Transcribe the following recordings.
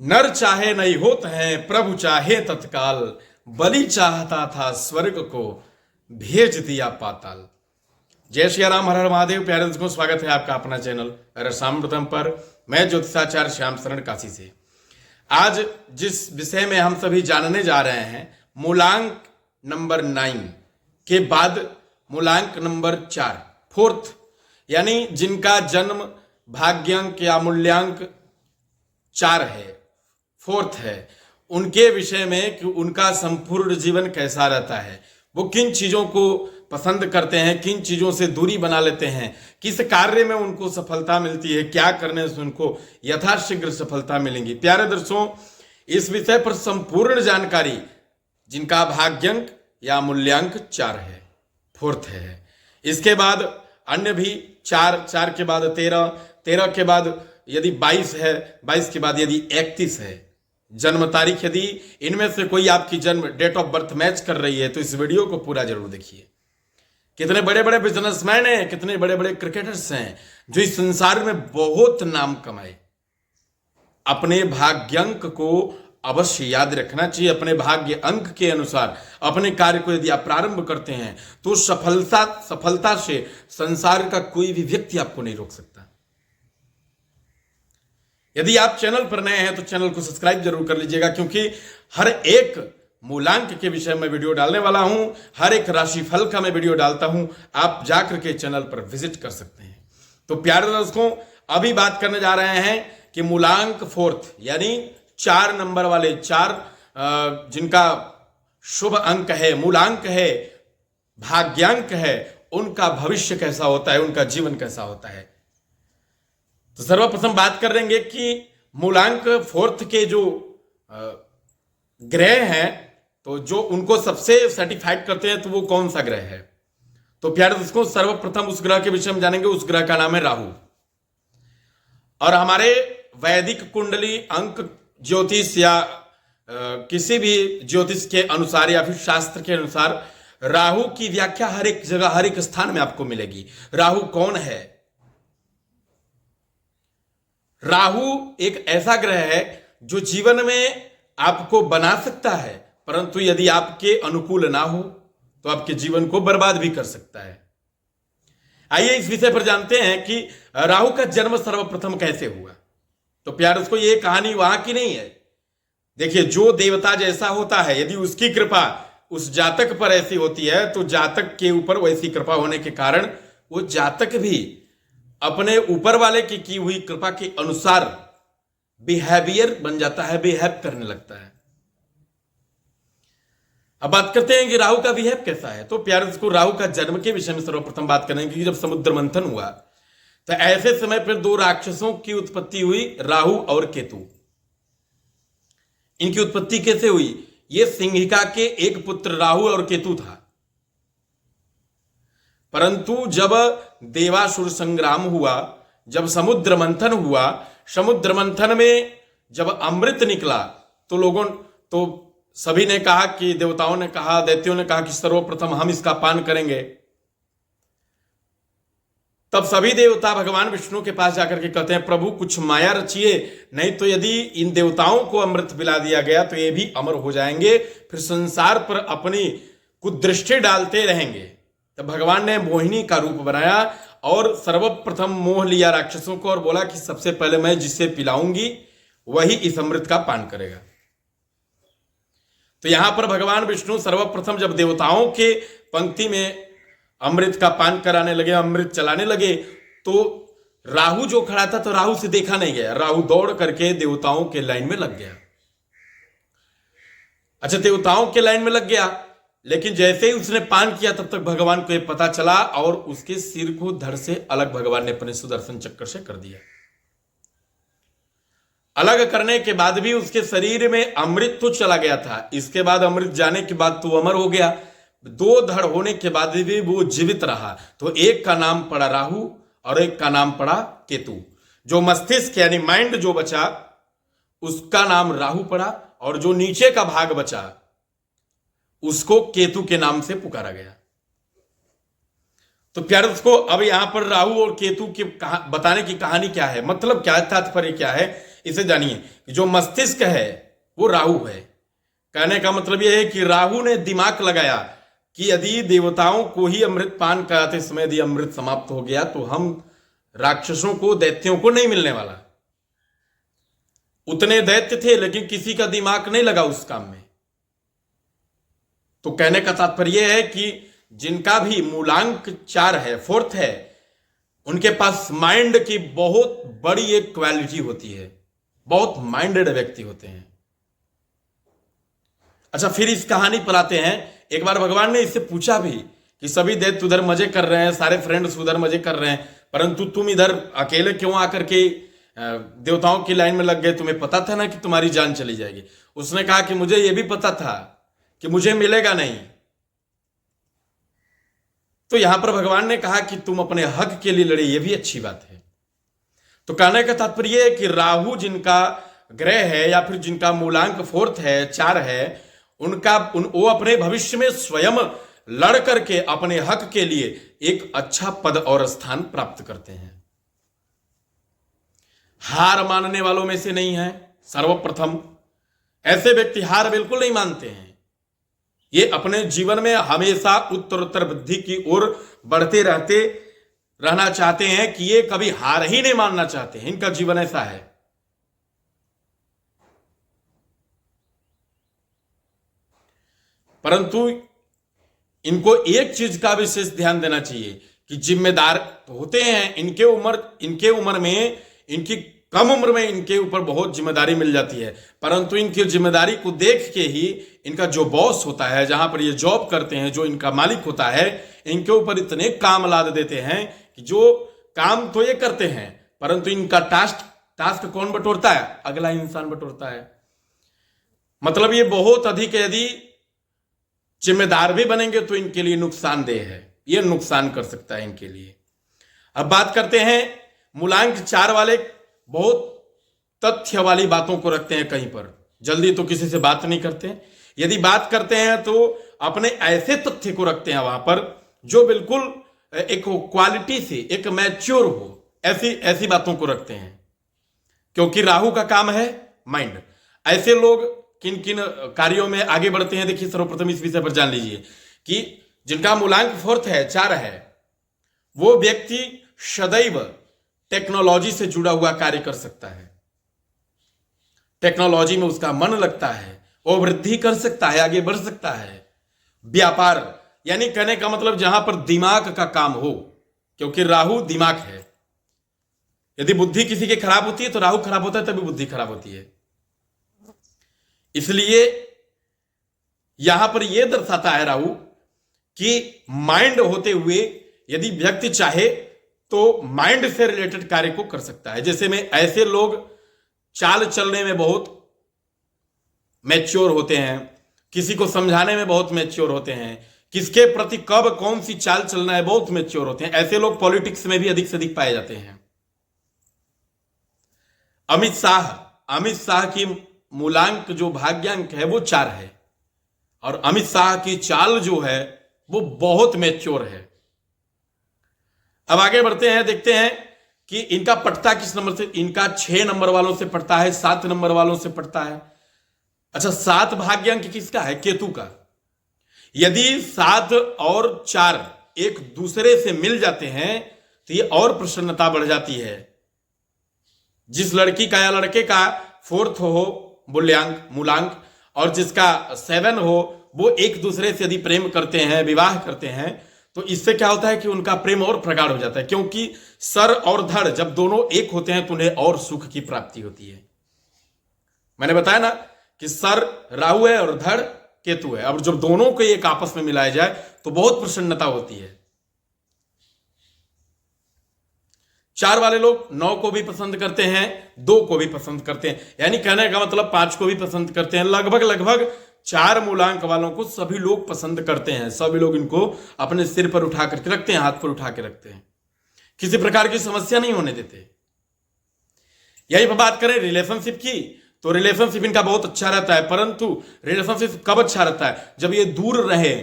नर चाहे नहीं होत हैं, प्रभु चाहे तत्काल। बलि चाहता था स्वर्ग को, भेज दिया पाताल। जय श्री राम, हर हर महादेव। प्यारे दर्शकों, स्वागत है आपका अपना चैनल रसामृतम पर। मैं ज्योतिषाचार्य श्याम शरण काशी से। आज जिस विषय में हम सभी जानने जा रहे हैं, मूलांक नंबर 9 के बाद मूलांक नंबर 4, फोर्थ, यानी जिनका जन्म भाग्यांक या मूल्यांक 4 है, फोर्थ है, उनके विषय में कि उनका संपूर्ण जीवन कैसा रहता है, वो किन चीजों को पसंद करते हैं, किन चीजों से दूरी बना लेते हैं, किस कार्य में उनको सफलता मिलती है, क्या करने से उनको यथाशीघ्र सफलता मिलेंगी। प्यारे दर्शकों, इस विषय पर संपूर्ण जानकारी जिनका भाग्यांक या मूल्यांक 4 है, फोर्थ है, इसके बाद अन्य भी 4 के बाद 13 के बाद यदि 22 है, 22 के बाद यदि 31 है जन्म तारीख, यदि इनमें से कोई आपकी जन्म डेट ऑफ बर्थ मैच कर रही है तो इस वीडियो को पूरा जरूर देखिए। कितने बड़े बड़े बिजनेसमैन हैं, कितने बड़े बड़े क्रिकेटर्स हैं जो इस संसार में बहुत नाम कमाए। अपने भाग्यांक को अवश्य याद रखना चाहिए। अपने भाग्य अंक के अनुसार अपने कार्य को यदि आप प्रारंभ करते हैं तो सफलता से संसार का कोई भी व्यक्ति आपको नहीं रोक सकता। यदि आप चैनल पर नए हैं तो चैनल को सब्सक्राइब जरूर कर लीजिएगा, क्योंकि हर एक मूलांक के विषय में वीडियो डालने वाला हूं, हर एक राशिफल का मैं वीडियो डालता हूं, आप जाकर के चैनल पर विजिट कर सकते हैं। तो प्यारे दर्शकों, अभी बात करने जा रहे हैं कि मूलांक फोर्थ, यानी 4 नंबर वाले 4 जिनका शुभ अंक है, मूलांक है, भाग्यांक है, उनका भविष्य कैसा होता है, उनका जीवन कैसा होता है। तो सर्वप्रथम बात करेंगे कि मूलांक फोर्थ के जो ग्रह हैं, तो जो उनको सबसे सर्टिफाइड करते हैं तो वो कौन सा ग्रह है। तो प्यारे दोस्तों, सर्वप्रथम उस ग्रह के विषय में जानेंगे। उस ग्रह का नाम है राहु। और हमारे वैदिक कुंडली अंक ज्योतिष या किसी भी ज्योतिष के अनुसार या फिर शास्त्र के अनुसार राहु की व्याख्या हर एक जगह, हर एक स्थान में आपको मिलेगी। राहु कौन है? राहु एक ऐसा ग्रह है जो जीवन में आपको बना सकता है, परंतु यदि आपके अनुकूल ना हो तो आपके जीवन को बर्बाद भी कर सकता है। आइए इस विषय पर जानते हैं कि राहु का जन्म सर्वप्रथम कैसे हुआ। तो प्यार, उसको ये कहानी वहां की नहीं है। देखिए, जो देवता जैसा होता है, यदि उसकी कृपा उस जातक पर ऐसी होती है तो जातक के ऊपर वैसी कृपा होने के कारण वो जातक भी अपने ऊपर वाले की हुई कृपा के अनुसार बिहेवियर बन जाता है, बिहेव करने लगता है। अब बात करते हैं कि राहु का बिहेव कैसा है। तो प्यारे दोस्तों, राहु का जन्म के विषय में सर्वप्रथम बात करेंगे कि जब समुद्र मंथन हुआ तो ऐसे समय पर 2 राक्षसों की उत्पत्ति हुई, राहु और केतु। इनकी उत्पत्ति कैसे हुई? ये सिंहिका के एक पुत्र राहु और केतु था, परंतु जब देवासुर संग्राम हुआ, जब समुद्र मंथन हुआ, समुद्र मंथन में जब अमृत निकला तो सभी ने कहा कि देवताओं ने कहा, दैत्यों ने कहा कि सर्वप्रथम हम इसका पान करेंगे। तब सभी देवता भगवान विष्णु के पास जाकर के कहते हैं, प्रभु कुछ माया रचिए, नहीं तो यदि इन देवताओं को अमृत पिला दिया गया तो ये भी अमर हो जाएंगे, फिर संसार पर अपनी कुदृष्टि डालते रहेंगे। तब भगवान ने मोहिनी का रूप बनाया और सर्वप्रथम मोह लिया राक्षसों को और बोला कि सबसे पहले मैं जिसे पिलाऊंगी वही इस अमृत का पान करेगा। तो यहां पर भगवान विष्णु सर्वप्रथम जब देवताओं के पंक्ति में अमृत का पान कराने लगे, अमृत चलाने लगे, तो राहु जो खड़ा था तो राहु से देखा नहीं गया। राहु दौड़ करके देवताओं के लाइन में लग गया। अच्छा, देवताओं के लाइन में लग गया, लेकिन जैसे ही उसने पान किया तब तक भगवान को यह पता चला और उसके सिर को धड़ से अलग भगवान ने अपने सुदर्शन चक्र से कर दिया। अलग करने के बाद भी उसके शरीर में अमृत तो चला गया था। इसके बाद अमृत जाने के बाद तो अमर हो गया। 2 धड़ होने के बाद भी वो जीवित रहा। तो एक का नाम पड़ा राहु और एक का नाम पड़ा केतु। जो मस्तिष्क यानी माइंड जो बचा उसका नाम राहु पड़ा, और जो नीचे का भाग बचा उसको केतु के नाम से पुकारा गया। तो प्यारे दोस्तों, अब यहां पर राहु और केतु की बताने की कहानी क्या है, मतलब क्या है, तात्पर्य क्या है, इसे जानिए कि जो मस्तिष्क है वो राहु है। कहने का मतलब यह है कि राहु ने दिमाग लगाया कि यदि देवताओं को ही अमृत पान कराते समय यदि अमृत समाप्त हो गया तो हम राक्षसों को, दैत्यों को नहीं मिलने वाला। उतने दैत्य थे लेकिन किसी का दिमाग नहीं लगा उस काम में। तो कहने का तात्पर्य है कि जिनका भी मूलांक 4 है, 4th है, उनके पास माइंड की बहुत बड़ी एक क्वालिटी होती है, बहुत माइंडेड व्यक्ति होते हैं। अच्छा, फिर इस कहानी पर आते हैं। एक बार भगवान ने इससे पूछा भी कि सभी दैत्य उधर मजे कर रहे हैं, सारे फ्रेंड्स उधर मजे कर रहे हैं, परंतु तुम इधर अकेले क्यों आकर के देवताओं की लाइन में लग गए? तुम्हें पता था ना कि तुम्हारी जान चली जाएगी। उसने कहा कि मुझे यह भी पता था कि मुझे मिलेगा नहीं। तो यहां पर भगवान ने कहा कि तुम अपने हक के लिए लड़े, यह भी अच्छी बात है। तो कहने का तात्पर्य है कि राहु जिनका ग्रह है या फिर जिनका मूलांक 4th है, 4 है, वो अपने भविष्य में स्वयं लड़ करके अपने हक के लिए एक अच्छा पद और स्थान प्राप्त करते हैं। हार मानने वालों में से नहीं है। सर्वप्रथम ऐसे व्यक्ति हार बिल्कुल नहीं मानते हैं। ये अपने जीवन में हमेशा उत्तरोत्तर वृद्धि की ओर बढ़ते रहना चाहते हैं कि ये कभी हार ही नहीं मानना चाहते हैं। इनका जीवन ऐसा है। परंतु इनको एक चीज का विशेष ध्यान देना चाहिए कि जिम्मेदार तो होते हैं। इनके उम्र में, इनकी कम उम्र में इनके ऊपर बहुत जिम्मेदारी मिल जाती है, परंतु इनकी जिम्मेदारी को देख के ही इनका जो बॉस होता है, जहां पर ये जॉब करते हैं, जो इनका मालिक होता है, इनके ऊपर इतने काम लाद देते हैं कि जो काम तो ये करते हैं परंतु इनका टास्क कौन बटोरता है? अगला इंसान बटोरता है। मतलब ये बहुत अधिक, यदि जिम्मेदार भी बनेंगे तो इनके लिए नुकसानदेह है, ये नुकसान कर सकता है इनके लिए। अब बात करते हैं मूलांक 4 वाले। बहुत तथ्य वाली बातों को रखते हैं कहीं पर, जल्दी तो किसी से बात नहीं करते। यदि बात करते हैं तो अपने ऐसे तथ्य को रखते हैं वहां पर जो बिल्कुल एक क्वालिटी से, एक मैच्योर हो, ऐसी बातों को रखते हैं, क्योंकि राहु का काम है माइंड। ऐसे लोग किन किन कार्यों में आगे बढ़ते हैं, देखिए सर्वप्रथम इस विषय पर जान लीजिए कि जिनका मूलांक 4th है, 4 है, वो व्यक्ति सदैव टेक्नोलॉजी से जुड़ा हुआ कार्य कर सकता है। टेक्नोलॉजी में उसका मन लगता है, वो वृद्धि कर सकता है, आगे बढ़ सकता है। व्यापार, यानी कहने का मतलब जहां पर दिमाग का काम हो, क्योंकि राहु दिमाग है। यदि बुद्धि किसी की खराब होती है तो राहु खराब होता है, तभी बुद्धि खराब होती है। इसलिए यहां पर यह दर्शाता है राहु कि माइंड होते हुए यदि व्यक्ति चाहे तो माइंड से रिलेटेड कार्य को कर सकता है। जैसे में ऐसे लोग चाल चलने में बहुत मैच्योर होते हैं, किसी को समझाने में बहुत मैच्योर होते हैं, किसके प्रति कब कौन सी चाल चलना है बहुत मैच्योर होते हैं। ऐसे लोग पॉलिटिक्स में भी अधिक से अधिक पाए जाते हैं। अमित शाह की मूलांक जो भाग्यांक है वो 4 है, और अमित शाह की चाल जो है वो बहुत मैच्योर है। अब आगे बढ़ते हैं, देखते हैं कि इनका पटता किस नंबर से। इनका 6 नंबर वालों से पटता है, 7 नंबर वालों से पटता है। अच्छा, 7 भाग्यांक किसका है? केतु का। यदि 7 और 4 एक दूसरे से मिल जाते हैं तो ये और प्रसन्नता बढ़ जाती है। जिस लड़की का या लड़के का 4th हो मूलांक और जिसका 7 हो, वो एक दूसरे से यदि प्रेम करते हैं, विवाह करते हैं, तो इससे क्या होता है कि उनका प्रेम और प्रगाढ़ हो जाता है, क्योंकि सर और धड़ जब दोनों एक होते हैं तो उन्हें और सुख की प्राप्ति होती है। मैंने बताया ना कि सर राहु है और धड़ केतु है। अब जब दोनों को एक आपस में मिलाया जाए तो बहुत प्रसन्नता होती है। 4 वाले लोग 9 को भी पसंद करते हैं, 2 को भी पसंद करते हैं, यानी कहने का मतलब 5 को भी पसंद करते हैं। लगभग 4 मूलांक वालों को सभी लोग पसंद करते हैं। सभी लोग इनको अपने सिर पर उठा करके रखते हैं, हाथ पर उठा के रखते हैं, किसी प्रकार की समस्या नहीं होने देते। यही पर बात करें रिलेशनशिप की, तो रिलेशनशिप इनका बहुत अच्छा रहता है। परंतु रिलेशनशिप कब अच्छा रहता है? जब ये दूर रहे,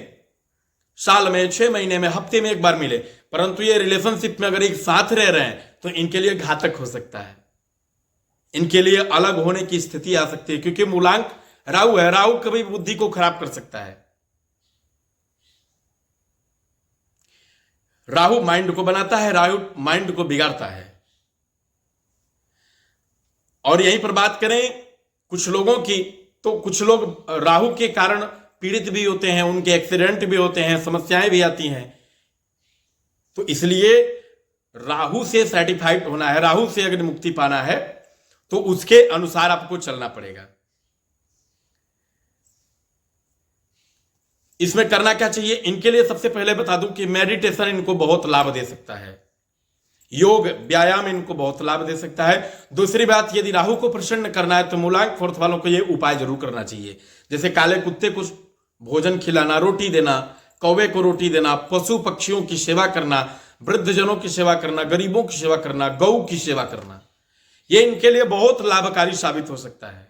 साल में, 6 महीने में, हफ्ते में एक बार मिले। परंतु ये रिलेशनशिप में अगर एक साथ रह रहे हैं तो इनके लिए घातक हो सकता है। इनके लिए अलग होने की स्थिति आ सकती है, क्योंकि मूलांक राहु है। राहु कभी बुद्धि को खराब कर सकता है। राहु माइंड को बनाता है, राहु माइंड को बिगाड़ता है। और यहीं पर बात करें कुछ लोगों की, तो कुछ लोग राहु के कारण पीड़ित भी होते हैं, उनके एक्सीडेंट भी होते हैं, समस्याएं भी आती हैं। तो इसलिए राहु से सर्टिफाइड होना है, राहु से अगर मुक्ति पाना है तो उसके अनुसार आपको चलना पड़ेगा। इसमें करना क्या चाहिए? इनके लिए सबसे पहले बता दूं कि मेडिटेशन इनको बहुत लाभ दे सकता है, योग व्यायाम इनको बहुत लाभ दे सकता है। दूसरी बात, यदि राहु को प्रसन्न करना है तो मूलांक फोर्थ वालों को यह उपाय जरूर करना चाहिए, जैसे काले कुत्ते को भोजन खिलाना, रोटी देना, कौवे को रोटी देना, पशु पक्षियों की सेवा करना, वृद्धजनों की सेवा करना, गरीबों की सेवा करना, गौ की सेवा करना, यह इनके लिए बहुत लाभकारी साबित हो सकता है।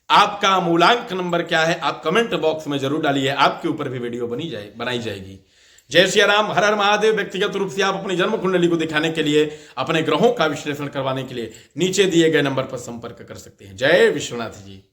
आपका मूलांक नंबर क्या है आप कमेंट बॉक्स में जरूर डालिए, आपके ऊपर भी वीडियो बनाई जाएगी। जय श्री राम, हर हर महादेव। व्यक्तिगत रूप से आप अपनी जन्म कुंडली को दिखाने के लिए, अपने ग्रहों का विश्लेषण करवाने के लिए नीचे दिए गए नंबर पर संपर्क कर सकते हैं। जय विश्वनाथ जी।